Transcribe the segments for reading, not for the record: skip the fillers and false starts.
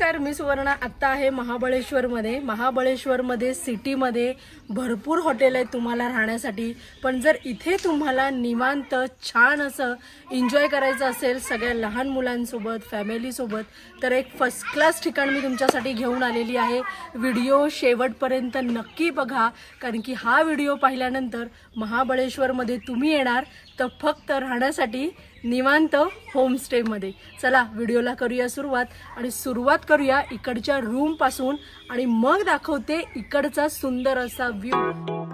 नमस्कार, मी सुवर्णा. आत्ता आहे महाबळेश्वरमध्ये. महाबळेश्वरमध्ये सिटीमध्ये भरपूर हॉटेल आहेत तुम्हाला राहण्यासाठी. पण जर इथे तुम्हाला निवांत छान असं एन्जॉय करायचं असेल सगळ्या लहान मुलांसोबत, फॅमिलीसोबत, तर एक फर्स्ट क्लास ठिकाण मी तुमच्यासाठी घेऊन आलेली आहे. व्हिडिओ शेवटपर्यंत नक्की बघा, कारण की हा व्हिडिओ पाहिल्यानंतर महाबळेश्वरमध्ये तुम्ही येणार तर फक्त राहण्यासाठी निवांत होमस्टेमध्ये. चला व्हिडिओला करूया सुरुवात, आणि सुरुवात करूया इकडच्या रूम पासून, आणि मग दाखवते इकडचा सुंदर असा व्ह्यू.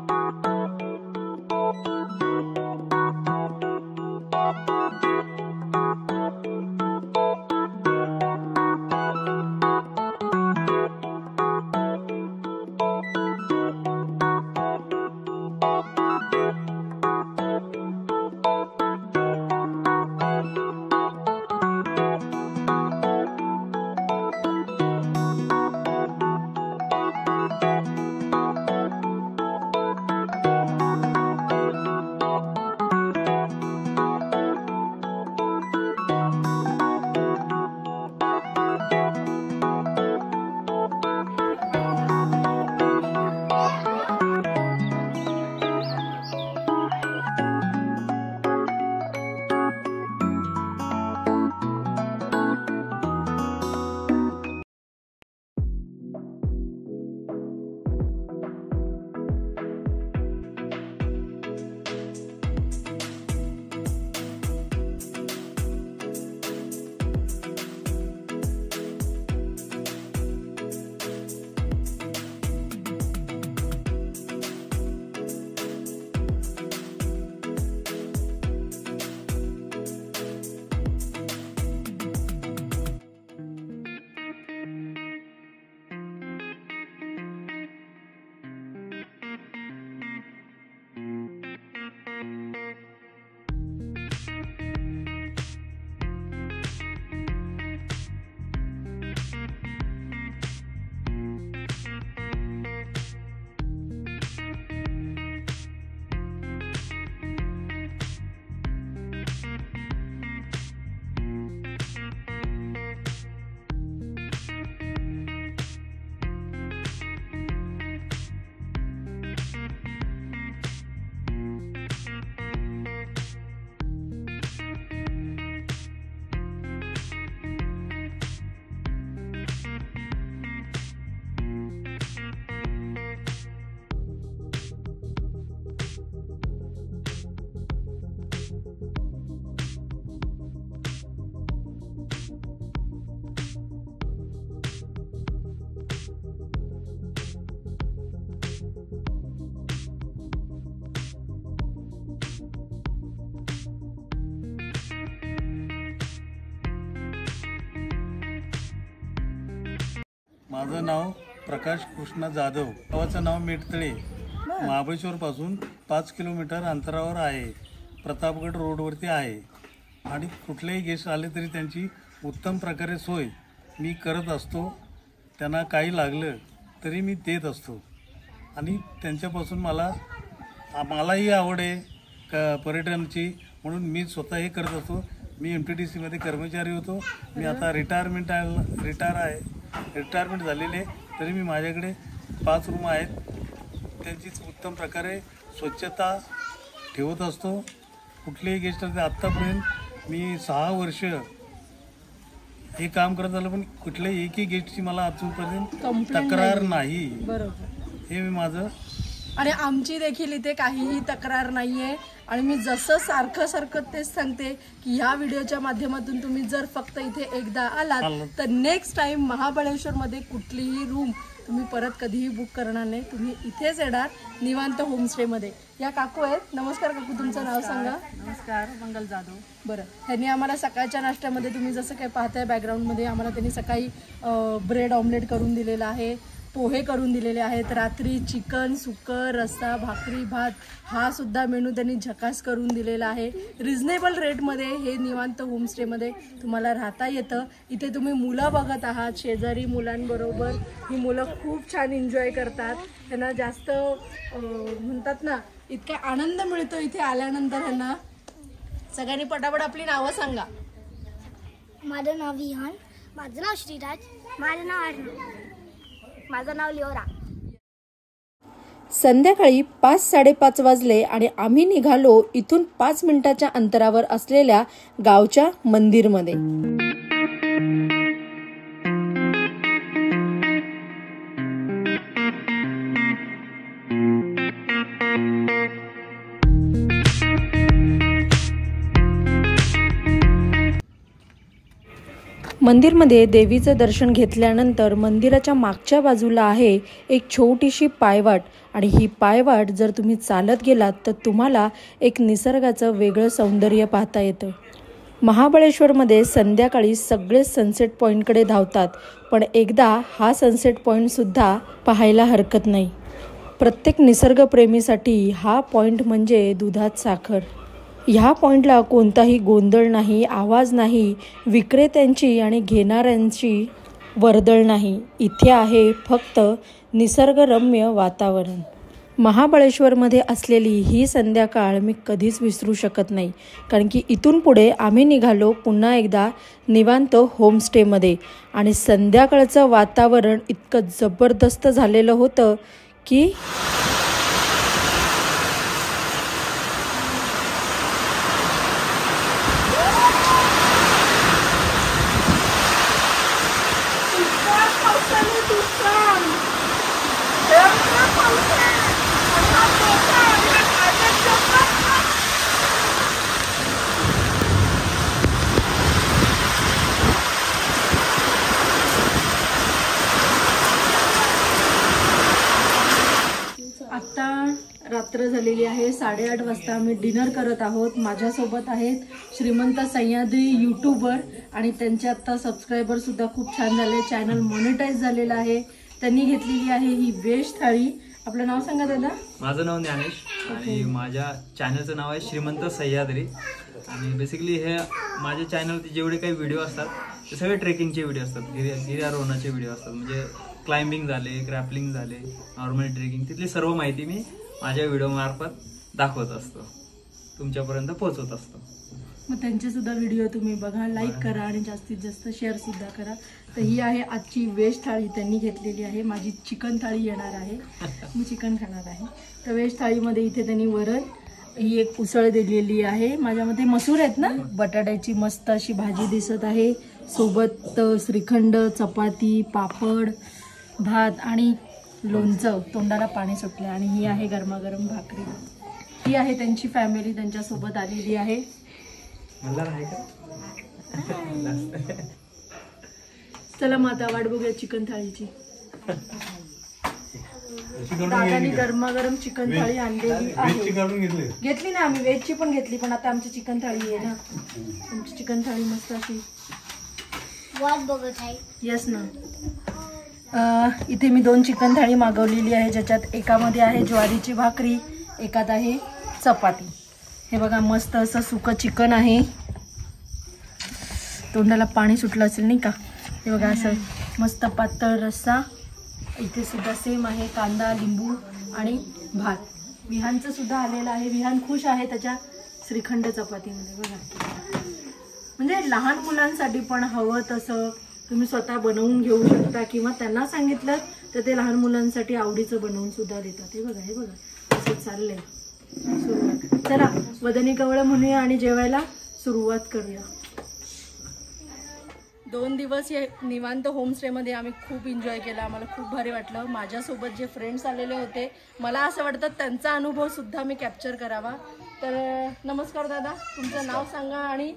माझं नाव प्रकाश कृष्ण जाधव. गावाचं नाव मेटतळे. महाबळेश्वरपासून 5 किलोमीटर अंतरावर आहे. प्रतापगड रोडवरती आहे. आणि कुठलेही गेस्ट आले तरी त्यांची उत्तम प्रकारे सोय मी करत असतो. त्यांना काही लागलं तरी मी देत असतो. आणि त्यांच्यापासून मलाही आवड आहे पर्यटनाची, म्हणून मी स्वतः हे करत असतो. मी MTDCमध्ये कर्मचारी होतो. मी आता रिटायरमेंट झालेले, तरी मी माझ्याकडे 5 रूम आहेत. त्यांची उत्तम प्रकारे स्वच्छता ठेवत असतो. कुठलेही गेस्ट असते, आत्तापर्यंत मी 6 वर्ष हे काम करत आलं, पण कुठल्याही एकही गेस्टची मला अजूनपर्यंत तक्रार नाही. बरोबर, हे मी माझं. आणि आमची देखील इथे काहीही तक्रार नाहीये. आणि मी जसं सारखं तेच सांगते की ह्या व्हिडिओच्या माध्यमातून तुम्ही जर फक्त इथे एकदा आलात तर नेक्स्ट टाइम महाबळेश्वरमध्ये कुठलीही रूम तुम्ही परत कधीही बुक करणार नाही. तुम्ही इथेच येणार निवांत होमस्टेमध्ये. या काकू आहेत. नमस्कार काकू, तुमचं नाव सांगा. नमस्कार, मंगल जाधव. बरं, त्यांनी आम्हाला सकाळच्या नाश्त्यामध्ये तुम्ही जसं काही पाहताय बॅकग्राऊंडमध्ये, आम्हाला त्यांनी सकाळी ब्रेड ऑमलेट करून दिलेला आहे, पोहे करून दिलेले आहेत. रात्री चिकन सुकं, रस्सा, भाकरी, भात हा सुद्धा मेनू त्यांनी झकास करून दिलेला आहे. रिझनेबल रेटमध्ये हे निवांत होमस्टेमध्ये तुम्हाला राहता येतं. इथे तुम्ही मुलं बघत आहात, शेजारी मुलांबरोबर ही मुलं खूप छान एन्जॉय करतात. त्यांना जास्त म्हणतात ना, इतका आनंद मिळतो इथे आल्यानंतर ह्यांना. सगळ्यांनी पटापट आपली नावं सांगा. माझं नाव विहान, माझं नाव श्रीराज. माझं नाव अर्णव. माझं नाव लिओरा. संध्याकाळी 5-5:30 वाजले आणि आम्ही निघालो इथून 5 मिनिटाच्या अंतरावर असलेल्या गावच्या मंदिरमध्ये. मंदिरमध्ये देवीचं दर्शन घेतल्यानंतर मंदिराच्या मागच्या बाजूला आहे एक छोटीशी पायवाट आणि ही पायवाट जर तुम्ही चालत गेलात तर तुम्हाला एक निसर्गाचं वेगळं सौंदर्य पाहता येतं. महाबळेश्वरमध्ये संध्याकाळी सगळे सनसेट पॉईंटकडे धावतात, पण एकदा हा सनसेट पॉईंटसुद्धा पाहायला हरकत नाही. प्रत्येक निसर्गप्रेमीसाठी हा पॉईंट म्हणजे दुधात साखर. ह्या पॉईंटला कोणताही गोंधळ नाही, आवाज नाही, विक्रेत्यांची आणि घेणाऱ्यांची वर्दळ नाही. इथे आहे फक्त निसर्गरम्य वातावरण. महाबळेश्वरमध्ये असलेली ही संध्याकाळ मी कधीच विसरू शकत नाही, कारण की इथून पुढे आम्ही निघालो पुन्हा एकदा निवांत होमस्टेमध्ये आणि संध्याकाळचं वातावरण इतकं जबरदस्त झालेलं होतं की आत्ता रात्र झालेली आहे. 8:30 वाजता आम्ही डिनर करत आहोत. माझ्यासोबत आहेत श्रीमंत सह्याद्री यूट्यूबर आणि त्यांचे आत्ता सबस्क्रायबर सुद्धा खूप छान झाले. चॅनल मॉनिटाईज झालेलं आहे. त्यांनी घेतलेली आहे ही व्हेज थाळी. आपलं नाव सांगा दादा. माझं नाव ज्ञानेश आणि माझ्या चॅनलचं नाव आहे श्रीमंत सह्याद्री. आणि बेसिकली हे माझ्या चॅनलवरती जेवढे काही व्हिडिओ असतात ते सगळे ट्रेकिंगचे व्हिडिओ असतात, गिर्यारोहणाचे व्हिडिओ असतात. म्हणजे क्लाइम्बिंग झाले, ग्रॅपलिंग झाले, नॉर्मल ट्रेकिंग, तिथली सर्व माहिती मी माझ्या व्हिडिओमार्फत दाखवत असतो, तुमच्यापर्यंत पोहोचवत असतो. मग त्यांचे सुद्धा व्हिडिओ तुम्ही बघा, लाईक करा आणि जास्तीत जास्त शेअर सुद्धा करा. तर ही आहे आजची व्हेज थाळी त्यांनी घेतलेली आहे. माझी चिकन थाळी येणार आहे, मी चिकन खाणार आहे. तर व्हेज थाळीमध्ये इथे त्यांनी वरण, ही एक उसळ दिलेली आहे. माझ्यामध्ये मसूर आहेत ना, बटाट्याची मस्त अशी भाजी दिसत आहे. सोबत श्रीखंड, चपाती, पापड, भात आणि लोणचं. तोंडाला पाणी सुटलं. आणि ही आहे गरमागरम भाकरी. ही आहे त्यांची फॅमिली, त्यांच्यासोबत आलेली आहे. चला मग आता वाट बघूया चिकन थाळीची. दादानी गरमागरम चिकन थाळी आणलेली आहे. घेतली ना आम्ही, व्हेजची पण घेतली, पण आता आमची चिकन थाळी आहे ना. आमची चिकन थाळी मस्त अशी वाट बघत आहे. येस ना. इथे मी 2 चिकन थाळी मागवलेली आहे, ज्याच्यात एकामध्ये आहे ज्वारीची भाकरी, एकात आहे चपाती. हे बघा मस्त असं सुकं चिकन आहे. तोंडाला पाणी सुटलं असेल नाही का. हे बघा असं मस्त पातळ रस्सा. इथे सुद्धा सेम आहे, कांदा, लिंबू आणि भात. विहानचं सुद्धा आलेलं आहे. विहान खुश आहे त्याच्या श्रीखंड चपातीमध्ये. बघा म्हणजे लहान मुलांसाठी पण हवं तसं तुम्ही स्वतः बनवून घेऊ शकता, किंवा त्यांना सांगितलं तर ते लहान मुलांसाठी आवडीचं बनवून सुद्धा देतात. हे बघा, हे बघा असं चाललंय सुरुवात. चला वदनी कवळं म्हणूया आणि जेवायला सुरुवात करूया. 2 दिवस या निवांत होमस्टेमध्ये आम्ही खूप एन्जॉय केला. आम्हाला खूप भारी वाटलं. माझ्यासोबत जे फ्रेंड्स आलेले होते, मला असं वाटतं त्यांचा अनुभव सुद्धा मी कॅप्चर करावा. तर नमस्कार दादा, तुमचं नाव सांगा आणि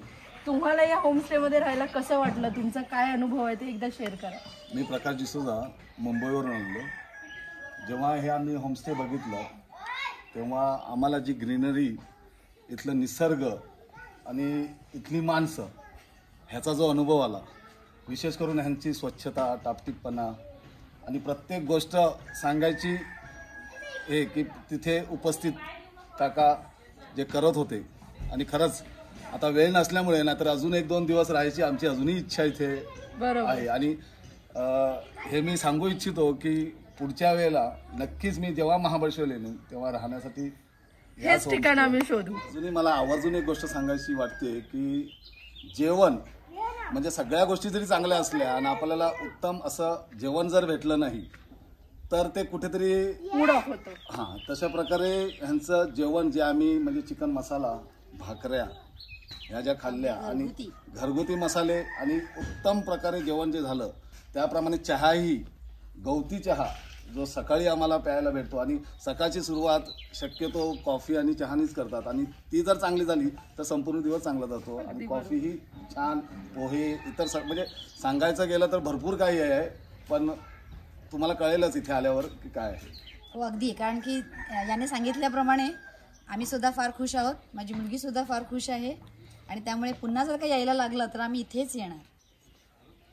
तुम्हाला या होमस्टेमध्ये राहायला कसं वाटलं, तुमचा काय अनुभव आहे ते एकदा शेअर करा. मी प्रकाश डिसूजा, मुंबईवरून आलो. जेव्हा हे आम्ही होमस्टे बघितलं तेव्हा आम्हाला जी ग्रीनरी, इथलं निसर्ग आणि इथली माणसं ह्याचा जो अनुभव आला, विशेष करून ह्यांची स्वच्छता, टापटीपणा आणि प्रत्येक गोष्ट सांगायची हे की तिथे उपस्थित काका जे करत होते. आणि खरंच आता वेळ नसल्यामुळे ना तर अजून 1-2 दिवस राहायची आमची अजूनही इच्छा इथे आहे. आणि हे मी सांगू इच्छितो की पुढच्या वेळेला नक्कीच मी जेव्हा महाबळेश्वरला येईन तेव्हा राहण्यासाठी हेच ठिकाण आम्ही शोधू. अजूनही मला आवर्जून एक गोष्ट सांगायची वाटते की जेवण म्हणजे सगळ्या गोष्टी जरी चांगल्या असल्या आणि आपल्याला उत्तम असं जेवण जर भेटलं नाही तर ते कुठेतरी मूड ऑफ होतो. हां, तशा प्रकारे ह्यांचं जेवण जे आम्ही म्हणजे चिकन मसाला, भाकऱ्या ह्या ज्या खाल्ल्या आणि घरगुती मसाले आणि उत्तम प्रकारे जेवण जे झालं, त्याप्रमाणे चहाही गवती चहा जो सकाळी आम्हाला प्यायला भेटतो आणि सकाळची सुरुवात शक्यतो कॉफी आणि चहानीच करतात आणि ती जर चांगली झाली तर संपूर्ण दिवस चांगला जातो. आणि कॉफी ही छान, पोहे इतर म्हणजे सांगायचं गेलं तर भरपूर काही आहे, पण तुम्हाला कळेलच इथे आल्यावर की काय आहे. हो अगदी, कारण की याने सांगितल्याप्रमाणे आम्ही सुद्धा फार खुश आहोत, माझी मुलगी सुद्धा फार खुश आहे आणि त्यामुळे पुन्हा जर काही यायला लागलं तर आम्ही इथेच येणार.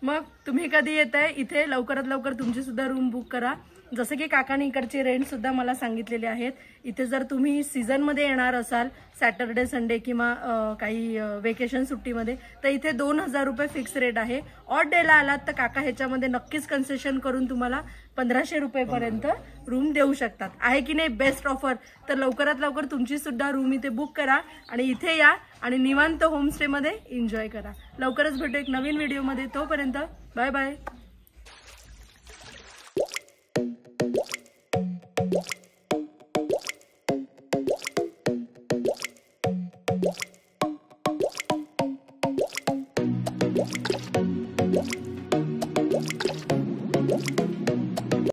मग तुम्ही कधी येताय इथे? लवकरात लवकर तुमची सुद्धा रूम बुक करा. जसं की काकांनी इकडचे रेंट सुद्धा मला सांगितलेले आहेत. इथे जर तुम्ही सीझनमध्ये येणार असाल, सॅटर्डे संडे किंवा काही वेकेशन सुट्टीमध्ये, तर इथे 2,000 रुपये फिक्स रेट आहे. ऑड डेला आलात तर काका ह्याच्यामध्ये नक्कीच कन्सेशन करून तुम्हाला 1,500 रुपयेपर्यंत रूम देऊ शकतात. आहे की नाही बेस्ट ऑफर? तर लवकरात लवकर तुमची सुद्धा रूम इथे बुक करा आणि इथे या आणि निवांत होमस्टेमध्ये एन्जॉय करा. लवकरच भेटू एक नवीन व्हिडिओमध्ये. तोपर्यंत बाय बाय. Thank you.